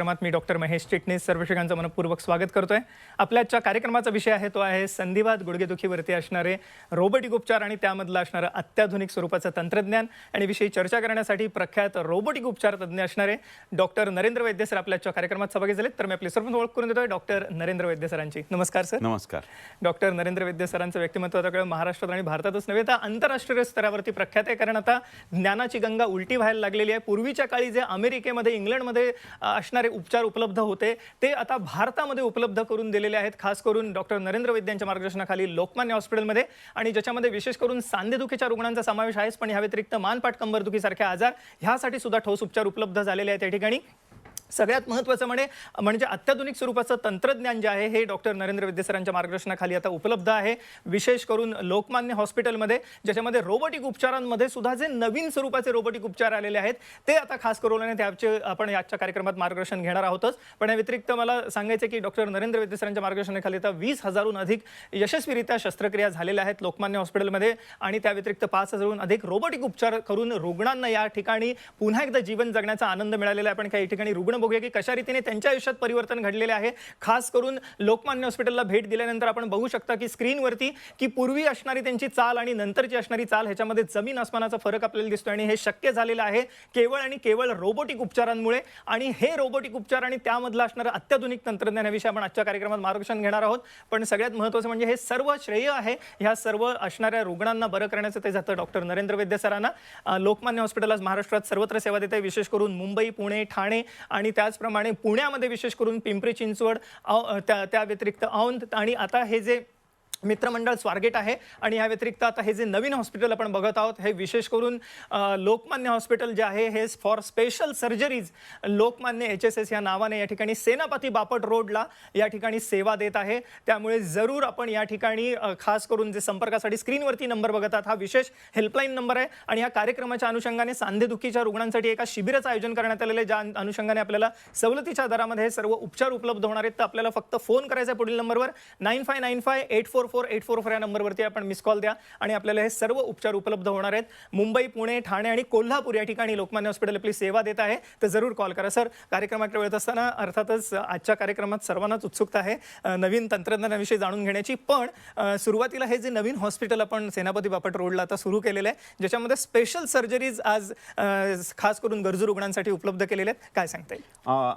कार्यक्रमात मी डॉक्टर महेश चिटणीस सर्व शिक्षकांचं मनपूर्वक स्वागत करतोय। आपल्या आजच्या कार्यक्रमाचा विषय आहे तो आहे संधिवात गुडघेदुखीवरती असणारे रोबोटिक उपचार आणि त्यामधलं असणारं अत्याधुनिक स्वरूपाचं तंत्रज्ञान आणि विषयी चर्चा करण्यासाठी प्रख्यात रोबोटिक उपचार तज्ञ असणारे डॉक्टर नरेंद्र वैद्य सर आपल्या आजच्या कार्यक्रमात सहभागी झालेत। तर मी आपली सर्वांना ओळख करून देतोय डॉक्टर नरेंद्र वैद्य सरांची। नमस्कार सर। नमस्कार। डॉक्टर नरेंद्र वैद्य सरांचं व्यक्तिमत्व आता महाराष्ट्रात आणि भारतातच नव्हे तर आंतरराष्ट्रीय स्तरावरती प्रख्यात आहे, कारण आता ज्ञानाची गंगा उलटी व्हायला लागलेली आहे। पूर्वीच्या काळी जे अमेरिकेमध्ये इंग्लंडमध्ये असणारे उपचार उपलब्ध होते ते आता भारतामध्ये उपलब्ध करून दिलेले आहेत, खास करून डॉक्टर नरेंद्र वैद्य यांच्या मार्गदर्शनाखाली लोकमान्य हॉस्पिटलमध्ये, आणि ज्याच्यामध्ये विशेष करून सांधेदुखीच्या रुग्णांचा समावेश आहे, पण या व्यतिरिक्त मानपाट कंबरदुखीसारखे आजार ह्यासाठी सुद्धा ठोस उपचार उपलब्ध झालेले आहेत। या ठिकाणी सगळ्यात महत्त्वाचं म्हणजे अत्याधुनिक स्वरूपाचं तंत्रज्ञान जे आहे हे डॉक्टर नरेंद्र वैद्य सरांच्या मार्गदर्शनाखाली आता उपलब्ध आहे, विशेष करून लोकमान्य हॉस्पिटलमध्ये, ज्याच्यामध्ये रोबोटिक उपचारांमध्ये सुद्धा जे नवीन स्वरूपाचे रोबोटिक उपचार आलेले आहेत ते आता खास करून आणि त्याचे आपण आजच्या कार्यक्रमात मार्गदर्शन घेणार आहोतच। पण या व्यतिरिक्त मला सांगायचं की डॉक्टर नरेंद्र वैद्य सरांच्या मार्गदर्शनाखाली आता 20,000हून अधिक यशस्वीरित्या शस्त्रक्रिया झालेल्या आहेत लोकमान्य हॉस्पिटलमध्ये, आणि त्या व्यतिरिक्त 5,000हून अधिक रोबोटिक उपचार करून रुग्णांना या ठिकाणी पुन्हा एकदा जीवन जगण्याचा आनंद मिळालेला आहे। आपण काही ठिकाणी रुग्ण बघूया की कशा रीतीने त्यांच्या आयुष्यात परिवर्तन घडलेले आहे। खास करून लोकमान्य हॉस्पिटलला भेट दिल्यानंतर आपण बघू शकता की स्क्रीनवरती की पूर्वी असणारी त्यांची चाल आणि नंतरची असणारी चाल ह्याच्यामध्ये जमीन आसमानाचा फरक आपल्याला दिसतो, आणि हे शक्य झालेलं आहे केवळ आणि केवळ रोबोटिक उपचारांमुळे। आणि हे रोबोटिक उपचार आणि त्यामधलं असणारं अत्याधुनिक तंत्रज्ञानाविषयी आपण आजच्या कार्यक्रमात मार्गदर्शन घेणार आहोत। पण सगळ्यात महत्त्वाचं म्हणजे हे सर्व श्रेय आहे ह्या सर्व असणाऱ्या रुग्णांना बरं करण्याचं ते जातं डॉक्टर नरेंद्र वैद्य सरांना। लोकमान्य हॉस्पिटल आज महाराष्ट्रात सर्वत्र सेवा देत आहे, विशेष करून मुंबई, पुणे, ठाणे आणि त्याचप्रमाणे पुण्यामध्ये विशेष करून पिंपरी चिंचवड, त्या व्यतिरिक्त औंध, आणि आता हे जे मित्रमंडळ स्वारगेट आहे, आणि या व्यतिरिक्त आता हे जे नवीन हॉस्पिटल आपण बघत आहोत हे विशेष करून लोकमान्य हॉस्पिटल जे आहे हे for special surgeries Lokmanya HSS या नावाने या ठिकाणी सेनापती बापट रोडला या ठिकाणी सेवा देत आहे। त्यामुळे जरूर आपण या ठिकाणी खास करून जे संपर्कासाठी स्क्रीनवरती नंबर बघत आहात हा विशेष हेल्पलाईन नंबर आहे, आणि या कार्यक्रमाच्या अनुषंगाने सांधेदुखीच्या रुग्णांसाठी एका शिबिराचं आयोजन करण्यात आलेलं आहे, ज्या अनुषंगाने आपल्याला सवलतीच्या दरामध्ये हे सर्व उपचार उपलब्ध होणार आहेत। तर आपल्याला फक्त फोन करायचा पुढील नंबरवर 9595844844 या नंबरवरती आपण मिस कॉल द्या आणि आपल्याला हे सर्व उपचार उपलब्ध होणार आहेत। मुंबई, पुणे, ठाणे आणि कोल्हापूर या ठिकाणी लोकमान्य हॉस्पिटल आपली सेवा देत आहे, तर जरूर कॉल करा। सर, कार्यक्रमाकडे वेळत असताना अर्थातच आजच्या कार्यक्रमात सर्वांनाच उत्सुकता आहे नवीन तंत्रज्ञानाविषयी जाणून घेण्याची, पण सुरुवातीला हे जे नवीन हॉस्पिटल आपण सेनापती बापट रोडला आता सुरू केलेलं आहे, ज्याच्यामध्ये स्पेशल सर्जरीज आज खास करून गरजू रुग्णांसाठी उपलब्ध केलेल्या आहेत, काय सांगता येईल?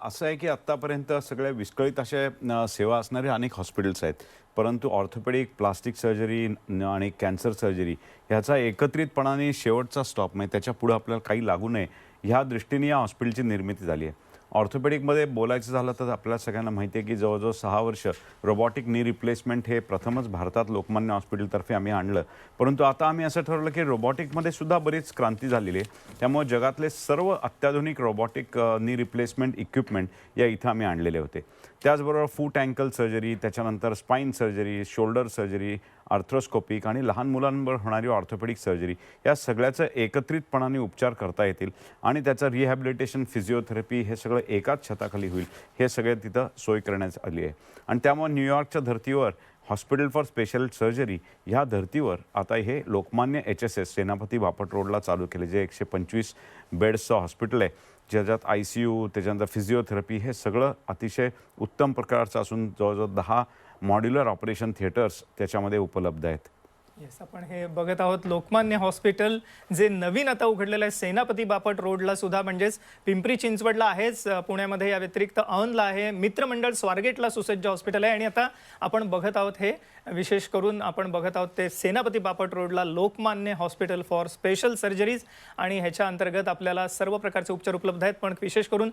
असं आहे की आतापर्यंत सगळ्या विस्कळीत अशा सेवा असणारे अनेक हॉस्पिटल्स आहेत, परंतु ऑर्थोपेडिक, प्लास्टिक सर्जरी आणि कॅन्सर सर्जरी ह्याचा एकत्रितपणाने शेवटचा स्टॉप म्हणजे त्याच्या पुढे आपल्याला काही लागू नये ह्या दृष्टीने या हॉस्पिटलची निर्मिती झाली आहे। ऑर्थोपेडिकमध्ये बोलायचं झालं तर आपल्याला सगळ्यांना माहिती आहे की जवळजवळ 6 वर्ष रोबोटिक नी रिप्लेसमेंट हे प्रथमच भारतात लोकमान्य हॉस्पिटलतर्फे आम्ही आणलं, परंतु आता आम्ही असं ठरवलं की रोबोटिकमध्ये सुद्धा बरीच क्रांती झालेली आहे, त्यामुळे जगातले सर्व अत्याधुनिक रोबोटिक नी रिप्लेसमेंट इक्विपमेंट या इथं आम्ही आणलेले होते। त्याचबरोबर फूट अँकल सर्जरी, त्याच्यानंतर spine surgery, shoulder surgery, arthroscopic आणि लहान मुलांवर होणारी ऑर्थोपेडिक सर्जरी या सगळ्याचं एकत्रितपणाने उपचार करता येतील, आणि त्याचं रिहॅबिलिटेशन, फिजिओथेरपी हे सगळं एकाच छताखाली होईल, हे सगळे तिथं सोय करण्यात आली आहे। आणि त्यामुळे न्यूयॉर्कच्या धर्तीवर हॉस्पिटल फॉर स्पेशल सर्जरी ह्या धर्तीवर आता हे लोकमान्य HSS सेनापती बापट रोडला चालू केले, जे 125 बेड्सचं हॉस्पिटल आहे, ज्याच्यात ICU, त्याच्यानंतर फिजिओथेरपी हे सगळं अतिशय उत्तम प्रकारचं असून जवळजवळ 10 मॉड्युलर ऑपरेशन थिएटर्स त्याच्यामध्ये उपलब्ध आहेत। येस, आपण हे बघत आहोत लोकमान्य हॉस्पिटल जे नवीन आता उघडलेलं आहे सेनापती बापट रोडला सुद्धा, म्हणजेच पिंपरी चिंचवडला आहेच, पुण्यामध्ये या व्यतिरिक्त औंधला आहे, मित्रमंडळ स्वारगेटला सुसज्ज हॉस्पिटल आहे, आणि आता आपण बघत आहोत हे विशेष करून आपण बघत आहोत ते सेनापती बापट रोडला Lokmanya hospital for special surgeries, आणि ह्याच्या अंतर्गत आपल्याला सर्व प्रकारचे उपचार उपलब्ध आहेत। पण विशेष करून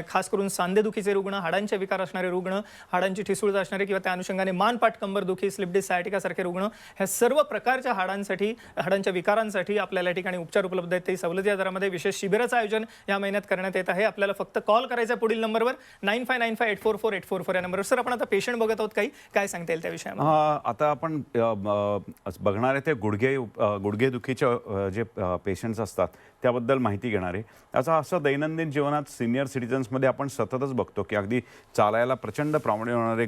खास करून सांधेदुखीचे रुग्ण, हाडांचे विकार असणारे रुग्ण, हाडांची ठिसूळ असणारे किंवा त्या अनुषंगाने मानपाट कंबरदुखी, स्लिप डिस्क सायटिकासारखे रुग्ण, ह्या सर्व प्रकारच्या हाडांसाठी, हाडांच्या विकारांसाठी आपल्याला या ठिकाणी उपचार उपलब्ध आहेत। ते सवलतीच्या दरामध्ये विशेष शिबिराचं आयोजन या महिन्यात करण्यात येत आहे। आपल्याला फक्त कॉल करायचा पुढील नंबरवर 9595844844 या नंबरवर। सर, आपण आता पेशंट बघत आहोत, काही काय सांगता येईल त्या विषयामध्ये? आता आपण बघणार आहे ते गुडघेदुखीचे जे पेशंट्स असतात त्याबद्दल माहिती घेणार आहे। त्याचा असं दैनंदिन जीवनात सिनियर सिटीजन्समध्ये आपण सततच बघतो की अगदी चालायला प्रचंड प्रमाणे होणारे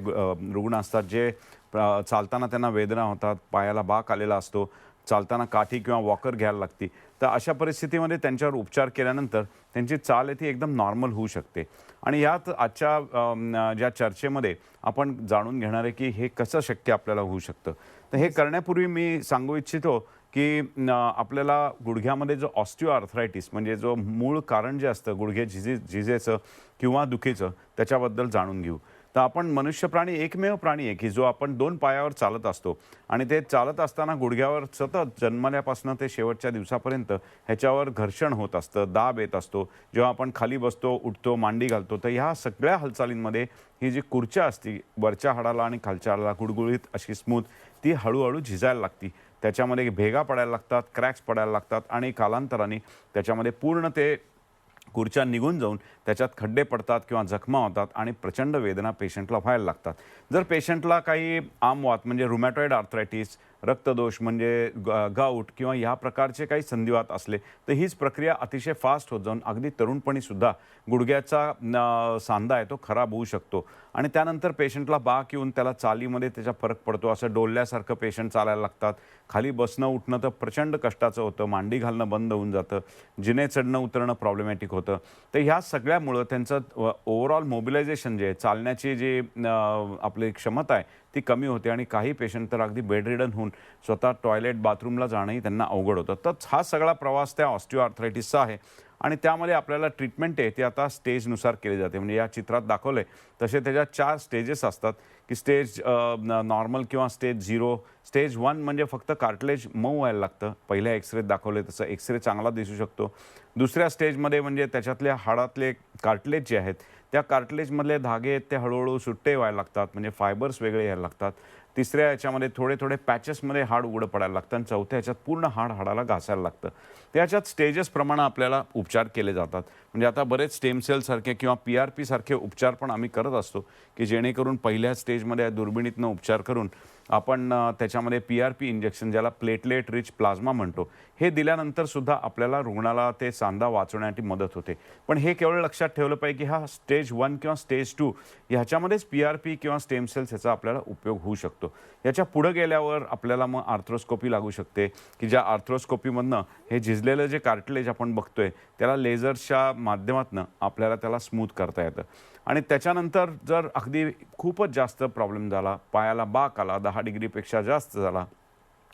रुग्ण असतात, जे चालताना त्यांना वेदना होतात, पायाला बाक आलेला असतो, चालताना काठी किंवा वॉकर घ्यायला लागते. तर अशा परिस्थितीमध्ये त्यांच्यावर उपचार केल्यानंतर त्यांची चाल आहे ती एकदम नॉर्मल होऊ शकते. आणि यात आजच्या ज्या चर्चेमध्ये आपण जाणून घेणार आहे की हे कसं शक्य आपल्याला होऊ शकतं. तर हे करण्यापूर्वी मी सांगू इच्छितो की आपल्याला गुडघ्यामध्ये जो ऑस्टिओआर्थरायटिस म्हणजे जो मूळ कारण जे असतं गुडघे झिजेचं किंवा दुखीचं त्याच्याबद्दल जाणून घेऊ. तर आपण मनुष्य प्राणी एकमेव प्राणी आहे की जो आपण 2 पायावर चालत असतो आणि ते चालत असताना गुडघ्यावर सतत जन्मल्यापासून ते शेवटच्या दिवसापर्यंत ह्याच्यावर घर्षण होत असतं, दाब येत असतो. जेव्हा आपण खाली बसतो, उठतो, मांडी घालतो, तर ह्या सगळ्या हालचालींमध्ये ही जी खुर्च्या असते वरच्या हाडाला आणि खालच्या हाडाला गुडगुडीत अशी स्मूथ ती हळूहळू झिजायला लागती. त्याच्यामध्ये भेगा पडायला लागतात, क्रॅक्स पडायला लागतात आणि कालांतराने त्याच्यामध्ये पूर्ण ते खुर्च्या निघून जाऊन त्याच्यात खड्डे पडतात किंवा जखमा होतात आणि प्रचंड वेदना पेशंटला व्हायला लागतात. जर पेशंटला काही आमवात म्हणजे रुमॅटॉइड आर्थरायटिस, रक्तदोष म्हणजे गाऊट किंवा ह्या प्रकारचे काही संधिवात असले तर हीच प्रक्रिया अतिशय फास्ट होत जाऊन अगदी तरुणपणीसुद्धा गुडघ्याचा सांधा आहे तो खराब होऊ शकतो. आणि त्यानंतर पेशंटला बाक येऊन त्याला चालीमध्ये त्याचा फरक पडतो. असं डोलल्यासारखं पेशंट चालायला लागतात. खाली बसणं उठणं तर प्रचंड कष्टाचं होतं. मांडी घालणं बंद होऊन जातं. जिने चढणं उतरणं प्रॉब्लेमॅटिक होतं. तर ह्या सगळ्यामुळं त्यांचं ओव्हरऑल मोबिलायझेशन जे आहे चालण्याची जी आपली क्षमता आहे ती कमी होते आणि काही पेशंट तर अगदी बेडरिडन होऊन स्वतः टॉयलेट बाथरूमला जाणंही त्यांना अवघड होतं. तर हा सगळा प्रवास त्या ऑस्टिओआर्थरायटिसचा आहे आणि त्यामध्ये आपल्याला ट्रीटमेंट आहे ती आता स्टेजनुसार केली जाते. म्हणजे या चित्रात दाखवले तसे त्याच्या 4 स्टेजेस असतात की स्टेज नॉर्मल किंवा स्टेज 0. स्टेज 1 म्हणजे फक्त कार्टिलेज मऊ व्हायला लागतं. पहिल्या एक्सरेत दाखवले तसं एक्सरे चांगला दिसू शकतो. दुसऱ्या स्टेजमध्ये म्हणजे त्याच्यातल्या हाडातले कार्टिलेज जे आहेत त्या कार्टिलेजमधले धागे आहेत ते हळूहळू सुट्टे व्हायला लागतात म्हणजे फायबर्स वेगळे यायला लागतात. तिसऱ्या याच्यामध्ये थोडे थोडे पॅचेसमध्ये हाड उघडं पडायला लागतं आणि चौथ्या ह्याच्यात पूर्ण हाडाला घासायला लागतं. त्याच्यात स्टेजेसप्रमाणे आपल्याला उपचार केले जातात. म्हणजे आता बरेच स्टेम सेलसारखे किंवा PRP सारखे उपचार पण आम्ही करत असतो की जेणेकरून पहिल्या स्टेजमध्ये दुर्बिणीतनं उपचार करून आपण त्याच्यामध्ये PRP इंजेक्शन ज्याला प्लेटलेट रिच प्लाझ्मा म्हणतो हे दिल्यानंतर सुद्धा आपल्याला रुग्णाला ते सांधा वाचवण्यासाठी मदत होते. पण हे केवळ लक्षात ठेवलं पाहिजे की हा स्टेज 1 किंवा स्टेज 2 ह्याच्यामध्येच PRP किंवा स्टेम सेल्स ह्याचा आपल्याला उपयोग होऊ शकतो. याच्या पुढे गेल्यावर आपल्याला मग आर्थ्रोस्कोपी लागू शकते की ज्या आर्थ्रोस्कोपीमधनं हे झिजलेलं जे कार्टिलेज आपण बघतोय त्याला लेझर्सच्या माध्यमातून आपल्याला त्याला स्मूथ करता येतं. आणि त्याच्यानंतर जर अगदी खूपच जास्त प्रॉब्लेम झाला, पायाला बाक आला, 10 डिग्रीपेक्षा जास्त झाला,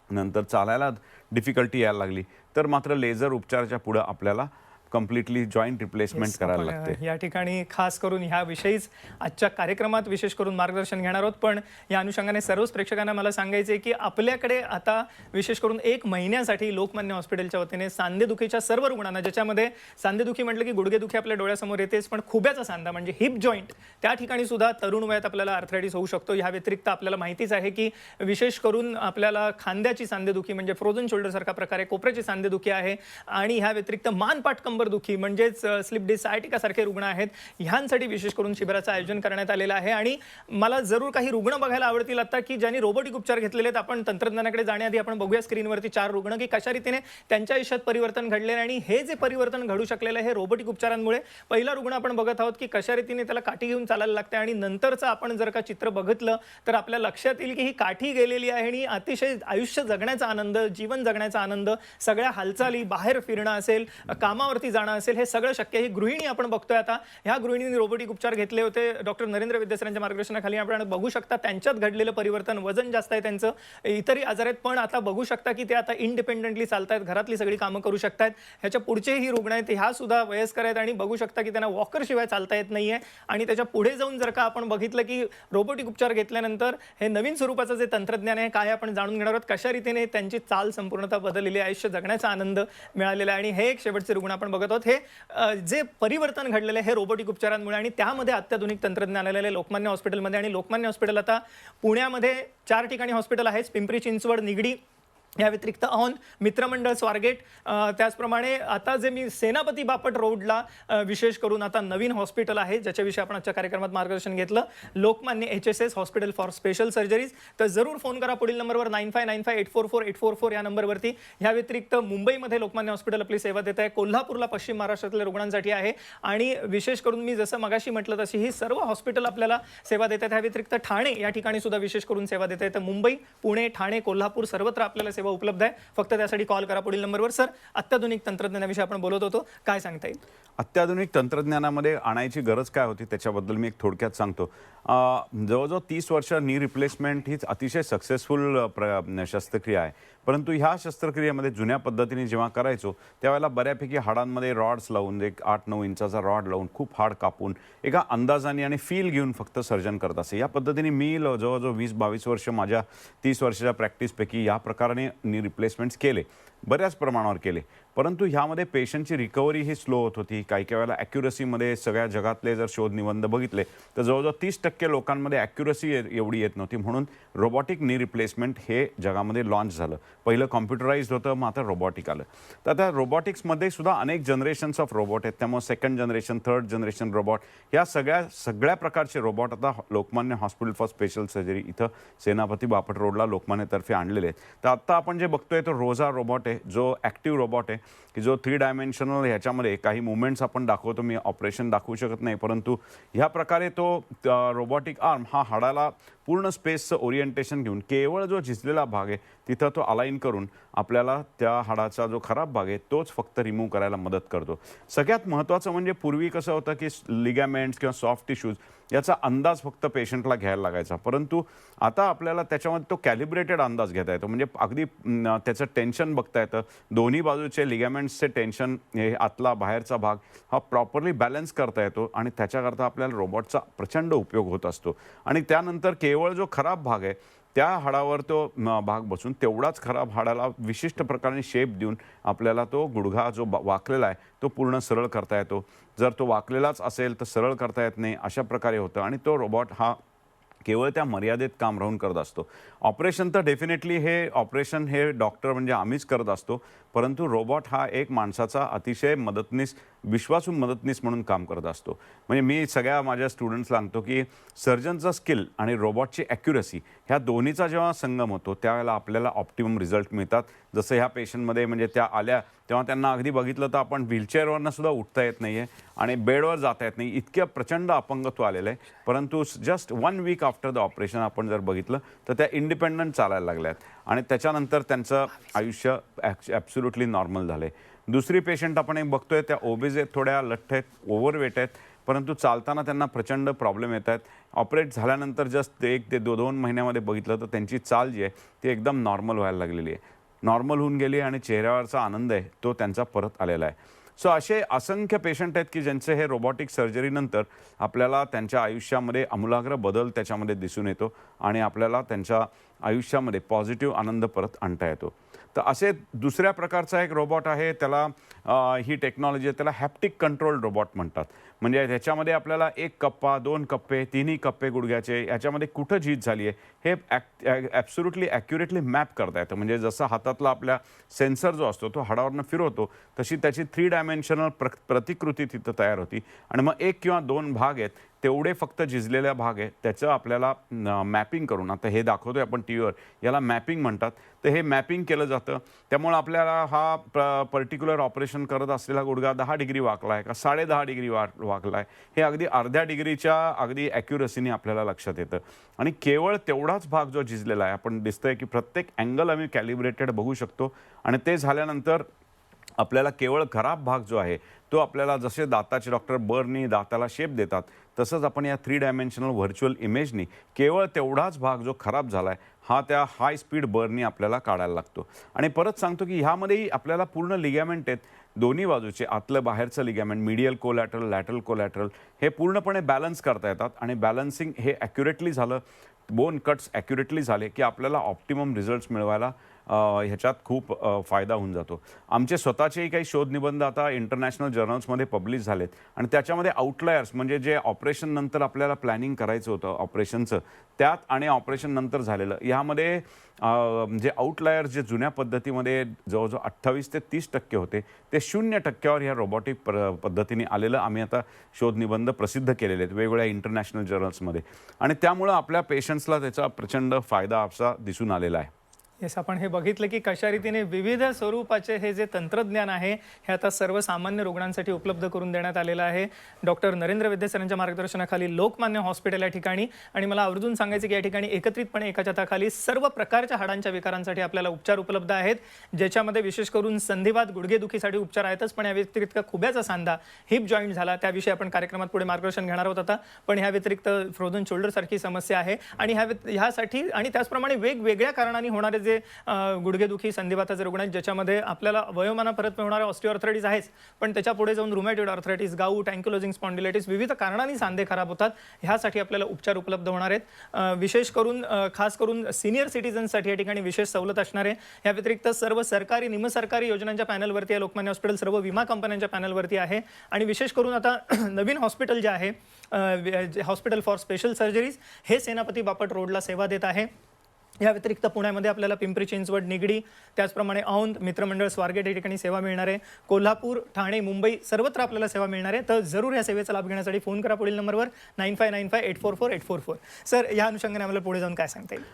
नंतर चालायला डिफिकल्टी यायला लागली तर मात्र लेझर उपचाराच्या पुढं आपल्याला कम्प्लिटली जॉईंट रिप्लेसमेंट करायला लागते. या ठिकाणी खास करून ह्याविषयीच आजच्या कार्यक्रमात विशेष करून मार्गदर्शन घेणार आहोत. पण या अनुषंगाने सर्वच प्रेक्षकांना मला सांगायचे आहे की आपल्याकडे आता विशेष करून 1 महिन्यासाठी लोकमान्य हॉस्पिटलच्या वतीने सांधेदुखीच्या सर्व रुग्णांना, ज्याच्यामध्ये सांधेदुखी म्हटलं की गुडघेदुखी आपल्या डोळ्यासमोर येतेच, पण खुब्याचा सांधा म्हणजे हिप जॉईंट त्या ठिकाणी सुद्धा तरुण वयात आपल्याला आर्थरायटिस होऊ शकतो. ह्या व्यतिरिक्त आपल्याला माहितीच आहे की विशेष करून आपल्याला खांद्याची सांधेदुखी म्हणजे फ्रोझन शोल्डर सारखा प्रकारे कोपऱ्याची सांधेदुखी आहे आणि ह्या व्यतिरिक्त मानपाट दुखी म्हणजेच स्लिप डिस्क सायटिका सारखे रुग्ण आहेत. ह्यांसाठी विशेष करून शिबिराचं आयोजन करण्यात आलेलं आहे. आणि मला जरूर काही रुग्ण बघायला आवडतील आता की ज्यांनी रोबोटिक उपचार घेतलेले आहेत. आपण तंत्रज्ञानाकडे जाण्याआधी आपण बघूया स्क्रीनवरती 4 रुग्ण की कशा रीतीने त्यांच्या आयुष्यात परिवर्तन घडलेलं आणि हे जे परिवर्तन घडू शकलेलं आहे हे रोबोटिक उपचारांमुळे. पहिला रुग्ण आपण बघत आहोत की कशा रीतीने त्याला काठी घेऊन चालायला लागते आणि नंतरचं आपण जर का चित्र बघितलं तर आपल्या लक्षात येईल की ही काठी गेलेली आहे आणि अतिशय आयुष्य जगण्याचा आनंद, जीवन जगण्याचा आनंद, सगळ्या हालचाली, बाहेर फिरणं असेल, कामावरती जाणं असेल, हे सगळं शक्य. ही गृहिणी आपण बघतोय आता, ह्या गृहिणींनी रोबोटिक उपचार घेतले होते. डॉक्टर नरेंद्र विद्यासागरांच्या मार्गदर्शनाखाली आपण बघू शकता त्यांच्यात घडलेलं परिवर्तन. वजन जास्त आहे त्यांचं, इतरही आजार आहेत, पण आता बघू शकता की ते आता इंडिपेंडेंटली चालतायत, घरातली सगळी कामं करू शकतात. ह्याच्या पुढचेही रुग्ण आहेत ह्या सुद्धा वयस्कर आहेत आणि बघू शकता की त्यांना वॉकर शिवाय चालता येत नाहीये. आणि त्याच्या पुढे जाऊन जर का आपण बघितलं की रोबोटिक उपचार घेतल्यानंतर हे नवीन स्वरूपाचं जे तंत्रज्ञान आहे काय आपण जाणून घेणार आहोत, कशा रीतीने त्यांची चाल संपूर्णतः बदललेली, आयुष्य जगण्याचा आनंद मिळालेला आहे. आणि हे एक शेवटचे रुग्ण आपण बघत आहोत. हे जे परिवर्तन घडलेले हे रोबोटिक उपचारांमुळे आणि त्यामध्ये अत्याधुनिक तंत्रज्ञान आलेले लोकमान्य हॉस्पिटलमध्ये. आणि लोकमान्य हॉस्पिटल आता पुण्यामध्ये 4 ठिकाणी हॉस्पिटल आहेत, पिंपरी चिंचवड, निगडी, या व्यतिरिक्त औंध, मित्रमंडळ, स्वारगेट, त्याचप्रमाणे आता जे मी सेनापती बापट रोडला विशेष करून आता नवीन हॉस्पिटल आहे ज्याच्याविषयी आपण आजच्या कार्यक्रमात मार्गदर्शन घेतलं, Lokmanya HSS hospital for special surgeries. तर जरूर फोन करा पुढील नंबरवर 9595844844 या नंबरवरती. या व्यतिरिक्त मुंबईमध्ये लोकमान्य हॉस्पिटल आपली सेवा देत आहे, कोल्हापूरला पश्चिम महाराष्ट्रातल्या रुग्णांसाठी आहे आणि विशेष करून मी जसं मगाशी म्हटलं तशी ही सर्व हॉस्पिटल आपल्याला सेवा देत आहेत. या व्यतिरिक्त ठाणे या ठिकाणी सुद्धा विशेष करून सेवा देत आहेत. मुंबई, पुणे, ठाणे, कोल्हापूर सर्वत्र आपल्याला सेवा सेवा उपलब्ध आहे. फक्त त्यासाठी कॉल करा पुढील नंबरवर. सर, अत्याधुनिक तंत्रज्ञानाविषयी आपण बोलत होतो, काय सांगता येईल? अत्याधुनिक तंत्रज्ञानामध्ये आणायची गरज काय होती त्याच्याबद्दल मी एक थोडक्यात सांगतो. जवळजवळ 30 वर्ष नी रिप्लेसमेंट हीच अतिशय सक्सेसफुल शस्त्रक्रिया आहे. परंतु ह्या शस्त्रक्रियेमध्ये जुन्या पद्धतीने जेव्हा करायचो त्यावेळेला बऱ्यापैकी हाडांमध्ये रॉड्स लावून, एक 8-9 इंचाचा रॉड लावून, खूप हाड कापून एका अंदाजाने आणि फील घेऊन फक्त सर्जन करत असे. या पद्धतीने मी जवळजवळ 20-22 वर्ष माझ्या 30 वर्षाच्या प्रॅक्टिसपैकी या प्रकाराने नी रिप्लेसमेंट्स केले, बऱ्याच प्रमाणावर केले. परंतु ह्यामध्ये पेशंटची रिकव्हरी ही स्लो होत होती. काही काही वेळेला ॲक्युरसीमध्ये सगळ्या जगातले जर शोध निबंध बघितले तर जवळजवळ 30% लोकांमध्ये ॲक्युरसी एवढी येत नव्हती. म्हणून रोबॉटिक नी रिप्लेसमेंट हे जगामध्ये लॉन्च झालं. पहिलं कॉम्प्युटराइज्ड होतं, मग आता रोबॉटिक आलं. तर आता रोबॉटिक्समध्ये सुद्धा अनेक जनरेशन्स ऑफ रोबोट आहेत. त्यामुळे second generation, third generation robot, ह्या सगळ्या प्रकारचे रोबॉट आता Lokmanya hospital for special surgery इथं सेनापती बापट रोडला लोकमान्यतर्फे आणलेले आहेत. तर आत्ता आपण जे बघतोय तो रोझा रोबॉट आहे, जो ॲक्टिव्ह रोबॉट आहे, की जो 3 डायमेन्शनल ह्याच्यामध्ये काही मुवमेंट्स आपण दाखवतो. मी ऑपरेशन दाखवू शकत नाही, परंतु ह्या प्रकारे तो रोबॉटिक आर्म हा हाडाला पूर्ण स्पेसचं ओरिएंटेशन घेऊन केवळ जो झिजलेला भाग आहे तिथं तो अलाइन करून आपल्याला त्या हाडाचा जो खराब भाग आहे तोच फक्त रिमूव्ह करायला मदत करतो. सगळ्यात महत्त्वाचं म्हणजे पूर्वी कसं होतं की लिगामेंट्स किंवा सॉफ्ट टिश्यूज याचा अंदाज फक्त पेशंटला घ्यायला लागायचा. परंतु आता आपल्याला त्याच्यामध्ये तो कॅलिब्रेटेड अंदाज घेता येतो. म्हणजे अगदी त्याचं टेन्शन बघता येतं. दोन्ही बाजूचे लिगामेंट्सचे टेन्शन, हे आतला बाहेरचा भाग हा प्रॉपरली बॅलन्स करता येतो आणि त्याच्याकरता आपल्याला रोबोटचा प्रचंड उपयोग होत असतो. आणि त्यानंतर केवळ जो खराब भाग आहे त्या हाडावर तो भाग बसून तेवढाच खराब हाडाला विशिष्ट प्रकारे शेप देऊन आपल्याला तो गुडघा जो वाकलेला आहे तो पूर्ण सरळ करता येतो. जर तो वाकलेलाच असेल तर सरळ करता येत नाही, अशा प्रकारे होतं. आणि तो रोबॉट हा केवळ त्या मर्यादेत काम राहून करत असतो. ऑपरेशन तर डेफिनेटली हे ऑपरेशन हे डॉक्टर म्हणजे आम्हीच करत असतो, परंतु रोबॉट हा एक माणसाचा अतिशय मदतनीस, विश्वासू मदतनीस म्हणून काम करत असतो. म्हणजे मी सगळ्या माझ्या स्टुडंट्सला सांगतो की सर्जनचं स्किल आणि रोबॉटची ॲक्युरसी ह्या दोन्हीचा जेव्हा संगम होतो त्यावेळेला आपल्याला ऑप्टिमम रिझल्ट मिळतात. जसं ह्या पेशंटमध्ये म्हणजे त्या आल्या तेव्हा त्यांना अगदी बघितलं तर आपण व्हीलचेअरवरनं सुद्धा उठता येत नाही आहे आणि बेडवर जाता येत नाही, इतक्या प्रचंड अपंगत्व आलेलं आहे. परंतु just 1 week after the operation आपण जर बघितलं तर त्या इंडिपेंडंट चालायला लागल्या आहेत आणि त्याच्यानंतर त्यांचं आयुष्य ॲब्सोल्युटली नॉर्मल झालं आहे. दुसरी पेशंट आपण एक बघतोय त्या ओबेज आहेत, थोड्या लठ्ठ आहेत, ओव्हरवेट आहेत, परंतु चालताना त्यांना प्रचंड प्रॉब्लेम येत आहेत. ऑपरेट झाल्यानंतर जस्ट 1 ते 2 महिन्यामध्ये बघितलं तर त्यांची चाल जी आहे ती एकदम नॉर्मल व्हायला लागलेली आहे, नॉर्मल होऊन गेली आणि चेहऱ्यावरचा आनंद आहे तो त्यांचा परत आलेला आहे. सो असे असंख्य पेशंट आहेत की ज्यांचे हे रोबॉटिक सर्जरीनंतर आपल्याला त्यांच्या आयुष्यामध्ये आमूलाग्र बदल त्याच्यामध्ये दिसून येतो आणि आपल्याला त्यांच्या आयुष्यामध्ये पॉझिटिव्ह आनंद परत आणता येतो. तर असे दुसऱ्या प्रकारचा एक रोबॉट आहे, त्याला ही टेक्नॉलॉजी आहे, त्याला हॅप्टिक कंट्रोल रोबॉट म्हणतात. म्हणजे ह्याच्यामध्ये आपल्याला 1 कप्पा, 2 कप्पे, 3ही कप्पे गुडघ्याचे याच्यामध्ये कुठं झीज झाली आहे हे ॲब्सोल्युटली ॲक्युरेटली मॅप करता येतं. म्हणजे जसं हातातला आपल्या सेन्सर जो असतो तो हाडावरनं फिरवतो तशी त्याची 3 डायमेन्शनल प्रतिकृती तिथं तयार होती आणि मग 1 किंवा 2 भाग आहेत तेवढे फक्त झिजलेल्या भाग आहे त्याचं आपल्याला मॅपिंग करून, आता हे दाखवतोय आपण टी व्हीवर, याला मॅपिंग म्हणतात. तर हे मॅपिंग केलं जातं. त्यामुळं आपल्याला हा पर्टिक्युलर ऑपरेशन करत असलेला गुडघा 10 डिग्री वाकला आहे का 10.5 डिग्री वाकला आहे हे अगदी अर्ध्या डिग्रीच्या अगदी ॲक्युरसीने आपल्याला लक्षात येतं. आणि केवळ तेवढाच भाग जो झिजलेला आहे, आपण दिसतंय की प्रत्येक अँगल आम्ही कॅलिब्रेटेड बघू शकतो आणि ते झाल्यानंतर आपल्याला केवळ खराब भाग जो आहे तो आपल्याला जसे दाताचे डॉक्टर बरनी दाताला शेप देतात तसंच आपण या 3 डायमेन्शनल व्हर्च्युअल इमेजनी केवळ तेवढाच भाग जो खराब झाला आहे हा त्या हाय स्पीड बरनी आपल्याला काढायला लागतो. आणि परत सांगतो की ह्यामध्येही आपल्याला पूर्ण लिगॅमेंट आहेत दोन्ही बाजूचे, आतलं बाहेरचं लिगॅमेंट, मीडियल कोलॅटरल, लॅटरल कोलॅटरल, हे पूर्णपणे बॅलन्स करता येतात. आणि बॅलन्सिंग हे ॲक्युरेटली झालं, बोन कट्स ॲक्युरेटली झाले की आपल्याला ऑप्टिमम रिझल्ट्स मिळवायला ह्याच्यात खूप फायदा होऊन जातो. आमचे स्वतःचेही काही शोध निबंध आता इंटरनॅशनल जर्नल्समध्ये पब्लिश झालेत आणि त्याच्यामध्ये आउटलायर्स म्हणजे जे ऑपरेशन नंतर आपल्याला प्लॅनिंग करायचं होतं ऑपरेशनचं त्यात आणि ऑपरेशन नंतर झालेलं यामध्ये जे आउटलायर्स जे जुन्या पद्धतीमध्ये जवळजवळ 28 ते 30% होते ते 0% ह्या रोबोटिक पद्धतीने आलेलं आम्ही आता शोध निबंध प्रसिद्ध केलेले आहेत वेगवेगळ्या इंटरनॅशनल जर्नल्समध्ये आणि त्यामुळं आपल्या पेशंट्सला त्याचा प्रचंड फायदा असा दिसून आलेला आहे. येस, आपण हे बघितलं की कशा रीतीने विविध स्वरूपाचे हे जे तंत्रज्ञान आहे हे आता सर्वसामान्य रुग्णांसाठी उपलब्ध करून देण्यात आलेलं आहे. डॉक्टर नरेंद्र वैद्य सरांच्या मार्गदर्शनाखाली लोकमान्य हॉस्पिटल या ठिकाणी, आणि मला आवर्जून सांगायचं की या ठिकाणी एकत्रितपणे एका छताखाली सर्व प्रकारच्या हाडांच्या विकारांसाठी आपल्याला उपचार उपलब्ध आहेत, ज्याच्यामध्ये विशेष करून संधिवात, गुडघेदुखीसाठी उपचार आहेतच, पण या व्यतिरिक्त खुब्याचा सांधा, हिप जॉईंट झाला त्याविषयी आपण कार्यक्रमात पुढे मार्गदर्शन घेणार आहोत आता. पण ह्या व्यतिरिक्त फ्रोझन शोल्डर सारखी समस्या आहे, आणि ह्यासाठी आणि त्याचप्रमाणे वेगवेगळ्या कारणांनी होणारे जे गुडघेदुखी, संधिवाताचे रुग्ण आहेत, ज्याच्यामध्ये आपल्याला वयोमानापरत्वे होणारा ऑस्टिओआर्थरायटिस आहेच, पण त्याच्या पुढे जाऊन रुमॅटॉइड आर्थरायटिस, गाऊट, अँकिलोजिंग स्पॉन्डिलायटिस, विविध कारणांनी सांधे खराब होतात. ह्यासाठी आपल्याला उपचार उपलब्ध होणार आहेत. विशेष करून खास करून सिनियर सिटीजन्ससाठी या ठिकाणी विशेष सवलत असणार आहे. या व्यतिरिक्त सर्व सरकारी, निमसरकारी योजनांच्या पॅनलवरती आहे लोकमान्य हॉस्पिटल, सर्व विमा कंपन्यांच्या पॅनलवरती आहे. आणि विशेष करून आता नवीन हॉस्पिटल जे आहे, हॉस्पिटल फॉर स्पेशल सर्जरीज, हे सेनापती बापट रोडला सेवा देत आहे. या व्यतिरिक्त पुण्यामध्ये आपल्याला पिंपरी चिंचवड, निगडी, त्याचप्रमाणे औंध, मित्रमंडळ, स्वारगेट या ठिकाणी सेवा मिळणार आहे. कोल्हापूर, ठाणे, मुंबई सर्वत्र आपल्याला सेवा मिळणार आहे. तर जरूर या सेवेचा लाभ घेण्यासाठी फोन करा पुढील नंबरवर 9595844844. सर, या अनुषंगाने आम्हाला पुढे जाऊन काय सांगता येईल?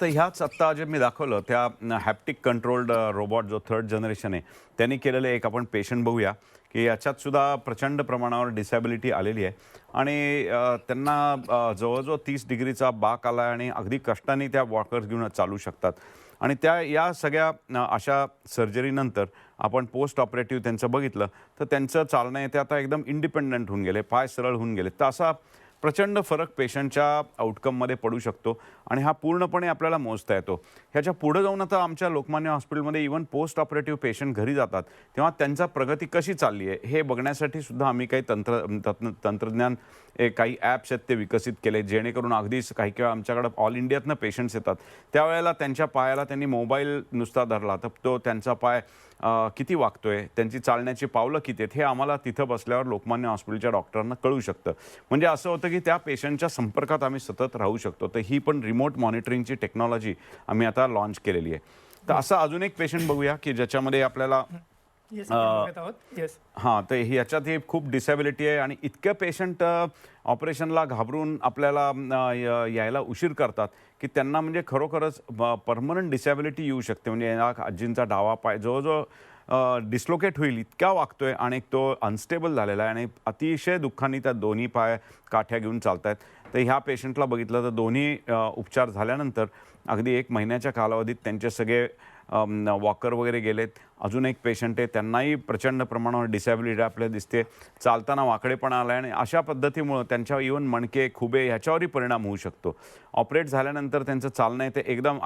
तर ह्याच आत्ता जे मी दाखवलं त्या हॅप्टिक कंट्रोल्ड रोबोट जो 3rd जनरेशन आहे त्यांनी केलेलं एक आपण पेशंट बघूया की याच्यात सुद्धा प्रचंड प्रमाणावर डिसॅबिलिटी आलेली आहे, आणि त्यांना जवळजवळ 30 डिग्रीचा बाक आला आहे, आणि अगदी कष्टाने त्या वॉकर्स घेऊन चालू शकतात. आणि या सगळ्या अशा सर्जरीनंतर आपण पोस्ट ऑपरेटिव्ह त्यांचं बघितलं तर त्यांचं चालणं आहे ते आता एकदम इंडिपेंडंट होऊन गेले, पाय सरळ होऊन गेले. तर असा प्रचंड फरक पेशंटच्या आउटकममध्ये पडू शकतो, आणि हा पूर्णपणे आपल्याला मोजता येतो. ह्याच्या पुढे जाऊन आता आमच्या लोकमान्य हॉस्पिटलमध्ये इव्हन पोस्ट ऑपरेटिव्ह पेशंट घरी जातात तेव्हा त्यांचा प्रगती कशी चालली आहे हे बघण्यासाठी सुद्धा आम्ही काही तंत्रज्ञान, काही ॲप्स आहेत ते विकसित केले, जेणेकरून अगदीच काही वेळा आमच्याकडं ऑल इंडियातनं पेशंट्स येतात, त्यावेळेला त्यांच्या पायाला त्यांनी मोबाईल नुसता धरला तर तो त्यांचा पाय किती वागतोय, त्यांची चालण्याची पावलं किती आहेत हे आम्हाला तिथं बसल्यावर लोकमान्य हॉस्पिटलच्या डॉक्टरांना कळू शकतं. म्हणजे असं होतं की त्या पेशंटच्या संपर्कात आम्ही सतत राहू शकतो. तर ही पण रिमोट मॉनिटरिंगची टेक्नॉलॉजी आम्ही आता लॉन्च केलेली आहे. तर असा अजून एक पेशंट बघूया की ज्याच्यामध्ये आपल्याला हां, तर ह्याच्यात ही खूप डिसॅबिलिटी आहे, आणि इतक्या पेशंट ऑपरेशनला घाबरून आपल्याला यायला उशीर करतात की त्यांना म्हणजे खरोखरच परमनंट डिसॅबिलिटी येऊ शकते. म्हणजे या आजींचा डावा पाय जवळजवळ डिस्लोकेट होईल इतका वागतोय, आणि तो अनस्टेबल झालेला आहे, आणि अतिशय दुःखाने त्या दोन्ही पाय काठ्या घेऊन चालत आहेत. तर ह्या पेशंटला बघितलं तर दोन्ही उपचार झाल्यानंतर अगदी 1 महिन्याच्या कालावधीत त्यांचे सगळे वॉकर वगैरे गेलेत. अजून एक पेशंट आहे, त्यांनाही प्रचंड प्रमाणावर डिसॅबिलिटी आपल्याला दिसते, चालताना वाकडेपणा आला आहे, आणि अशा पद्धतीमुळं त्यांच्या इव्हन मणके, खुबे ह्याच्यावरही परिणाम होऊ शकतो. ऑपरेट झाल्यानंतर त्यांचं चालणं आहे ते एकदम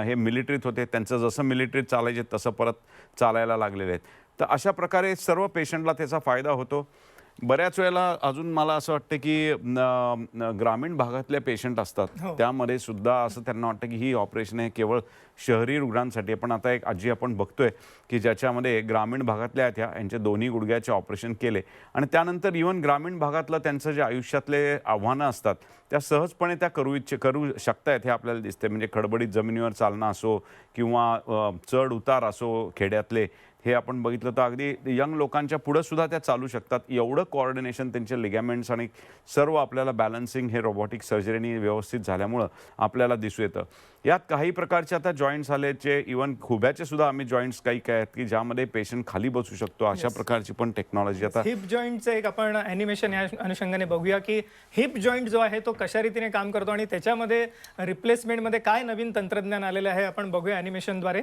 हे मिलिटरीत होते, त्यांचं जसं मिलिटरीत चालायचे तसं परत चालायला लागलेले आहेत. तर अशा प्रकारे सर्व पेशंटला त्याचा फायदा होतो. बऱ्याच वेळेला अजून मला असं वाटतं की ग्रामीण भागातले पेशंट असतात त्यामध्ये सुद्धा असं त्यांना वाटतं की ही ऑपरेशन आहे केवळ शहरी रुग्णांसाठी. पण आता एक आजी आपण बघतोय की ज्याच्यामध्ये ग्रामीण भागातल्या आहेत यांचे दोन्ही गुडघ्याचे ऑपरेशन केले, आणि त्यानंतर इव्हन ग्रामीण भागातलं त्यांचं जे आयुष्यातले आव्हानं असतात त्या सहजपणे त्या करू शकतायत हे आपल्याला दिसते. म्हणजे खडबडीत जमिनीवर चालणं असो किंवा चढ उतार असो खेड्यातले, हे आपण बघितलं तर अगदी यंग लोकांच्या पुढं सुद्धा त्या चालू शकतात. एवढं कोऑर्डिनेशन त्यांचे लिगामेंट्स आणि सर्व आपल्याला बॅलन्सिंग हे रोबोटिक सर्जरीनी व्यवस्थित झाल्यामुळं आपल्याला दिसू येतं. यात काही प्रकारचे आता जॉईंट्स आले जे इव्हन खुब्याचे सुद्धा आम्ही जॉईंट्स काही आहेत की ज्यामध्ये पेशंट खाली बसू शकतो, अशा प्रकारची पण टेक्नॉलॉजी आता. हिप जॉईंटचं एक आपण ॲनिमेशन या अनुषंगाने बघूया की हिप जॉईंट जो आहे तो कशा रीतीने काम करतो आणि त्याच्यामध्ये रिप्लेसमेंटमध्ये काय नवीन तंत्रज्ञान आलेलं आहे आपण बघूया ॲनिमेशनद्वारे.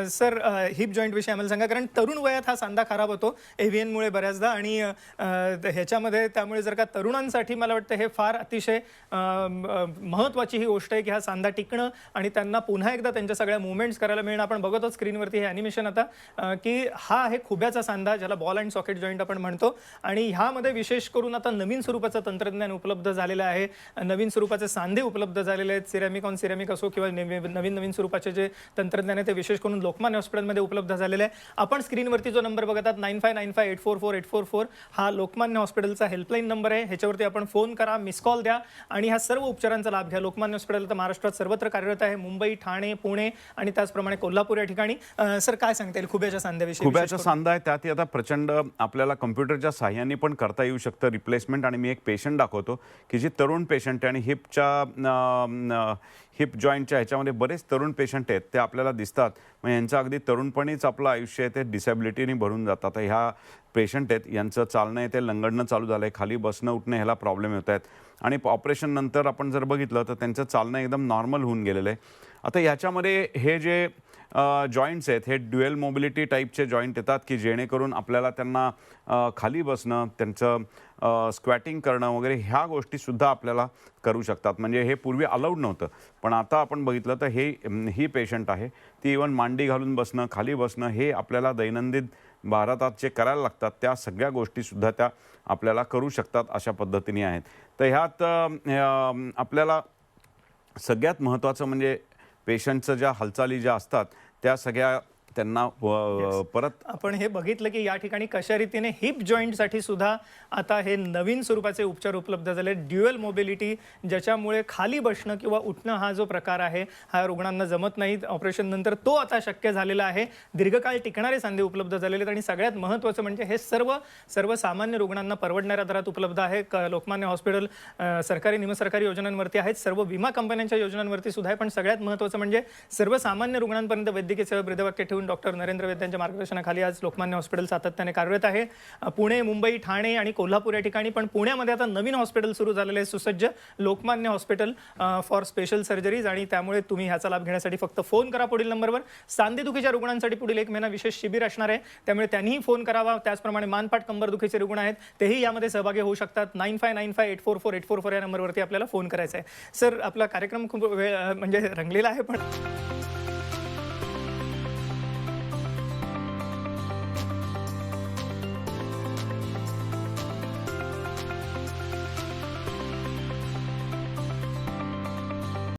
सर, हिप जॉईंट विषयी आम्हाला सांगा, कारण तरुण वयात हा सांधा खराब होतो एव्हीएनमुळे बऱ्याचदा, आणि ह्याच्यामध्ये त्यामुळे जर का तरुणांसाठी मला वाटतं हे फार अतिशय महत्त्वाची ही गोष्ट आहे की हा सांधा टिकणं आणि त्यांना पुन्हा एकदा त्यांच्या सगळ्या मुवमेंट्स करायला मिळणं. आपण बघतो स्क्रीनवरती हे ॲनिमेशन आता की हा आहे खुब्याचा सांधा, ज्याला बॉल अँड सॉकेट जॉईंट आपण म्हणतो, आणि ह्यामध्ये विशेष करून आता नवीन स्वरूपाचं तंत्रज्ञान उपलब्ध झालेलं आहे. नवीन स्वरूपाचे सांधे उपलब्ध झालेले आहेत, सिरॅमिक ऑन सिरॅमिक असो किंवा नवीन स्वरूपाचे जे तंत्रज्ञान आहे ते विशेष करून लोकमान्य हॉस्पिटलमध्ये उपलब्ध झालेलं आहे. आपण स्क्रीनवरती जो नंबर बघतात 9595844844 हा लोकमान्य हॉस्पिटलचा हेल्पलाईन नंबर आहे. ह्याच्यावरती आपण फोन करा, मिस कॉल द्या आणि ह्या सर्व उपचारांचा लाभ घ्या. लोकमान्य हॉस्पिटल तर महाराष्ट्रात सर्वत्र कार्यरत आहे, मुंबई, ठाणे, पुणे आणि त्याचप्रमाणे कोल्हापूर या ठिकाणी. सर, काय सांगता येईल खुब्याच्या सांध्याविषयी? खुब्याचा सांधा आहे त्यात आता प्रचंड आपल्याला कम्प्युटरच्या साह्याने पण करता येऊ शकतं रिप्लेसमेंट. आणि मी एक पेशंट दाखवतो की जी तरुण पेशंट आहे आणि हिप जॉईंटच्या ह्याच्यामध्ये बरेच तरुण पेशंट आहेत ते आपल्याला दिसतात. मग यांचं अगदी तरुणपणीच आपलं आयुष्य आहे ते डिसॅबिलिटीने भरून जातं. आता ह्या पेशंट आहेत यांचं चालणं आहे ते लंगडणं चालू झालं आहे, खाली बसणं उठणं ह्याला प्रॉब्लेम येत आहेत आणि ऑपरेशन नंतर आपण जर बघितलं तर त्यांचं चालणं एकदम नॉर्मल होऊन गेलेलं आहे. आता याच्यामध्ये हे जे जॉईंट्स आहेत हे ड्युएल मोबिलिटी टाईपचे जॉईंट येतात की जेणेकरून आपल्याला त्यांना खाली बसणं, त्यांचं स्क्वॅटिंग करणं वगैरे ह्या गोष्टीसुद्धा आपल्याला करू शकतात. म्हणजे हे पूर्वी अलाउड नव्हतं, पण आता आपण बघितलं तर ही पेशंट आहे ती इवन मांडी घालून बसणं, खाली बसणं हे आपल्याला दैनंदिन भारतात जे करायला लागतात त्या सगळ्या गोष्टीसुद्धा त्या आपल्याला करू शकतात अशा पद्धतीने आहेत. तर ह्यात आपल्याला सगळ्यात महत्त्वाचं म्हणजे पेशंटचं ज्या हालचाली ज्या असतात त्या सगळ्या त्यांना परत आपण हे बघितलं की या ठिकाणी कशा रीतीने हिप जॉईंटसाठी सुद्धा आता हे नवीन स्वरूपाचे उपचार उपलब्ध झाले. ड्युअल मोबिलिटी, ज्याच्यामुळे खाली बसणं किंवा उठणं हा जो प्रकार आहे हा रुग्णांना जमत नाही, ऑपरेशन नंतर तो आता शक्य झालेला आहे. दीर्घकाळ टिकणारे सांधे उपलब्ध झालेले आहेत आणि सगळ्यात महत्त्वाचं म्हणजे हे सर्वसामान्य रुग्णांना परवडणाऱ्या दरात उपलब्ध आहे. लोकमान्य हॉस्पिटल सरकारी निमसरकारी योजनांवरती आहेत, सर्व विमा कंपन्यांच्या योजनांवरती सुद्धा आहे, पण सगळ्यात महत्त्वाचं म्हणजे सर्वसामान्य रुग्णांपर्यंत वैद्यकीय सेवा ब्रीदवाक्य ठेवून डॉक्टर नरेंद्र वैद्य यांच्या मार्गदर्शनाखाली आज लोकमान्य हॉस्पिटल सातत्याने कार्यरत आहे. पुणे, मुंबई, ठाणे आणि कोल्हापूर या ठिकाणी, पण पुण्यामध्ये आता नवीन हॉस्पिटल सुरू झालेलं आहे सुसज्ज Lokmanya hospital for special surgeries, आणि त्यामुळे तुम्ही ह्याचा लाभ घेण्यासाठी फक्त फोन करा पुढील नंबरवर. सांधेदुखीच्या रुग्णांसाठी पुढील 1 महिना विशेष शिबिर असणार आहे, त्यामुळे त्यांनीही फोन करावा. त्याचप्रमाणे मानपाट कंबरदुखीचे रुग्ण आहेत तेही यामध्ये सहभागी होऊ शकतात. 9595844844 या नंबरवरती आपल्याला फोन करायचा आहे. सर, आपला कार्यक्रम खूप वेळ म्हणजे रंगलेला आहे, पण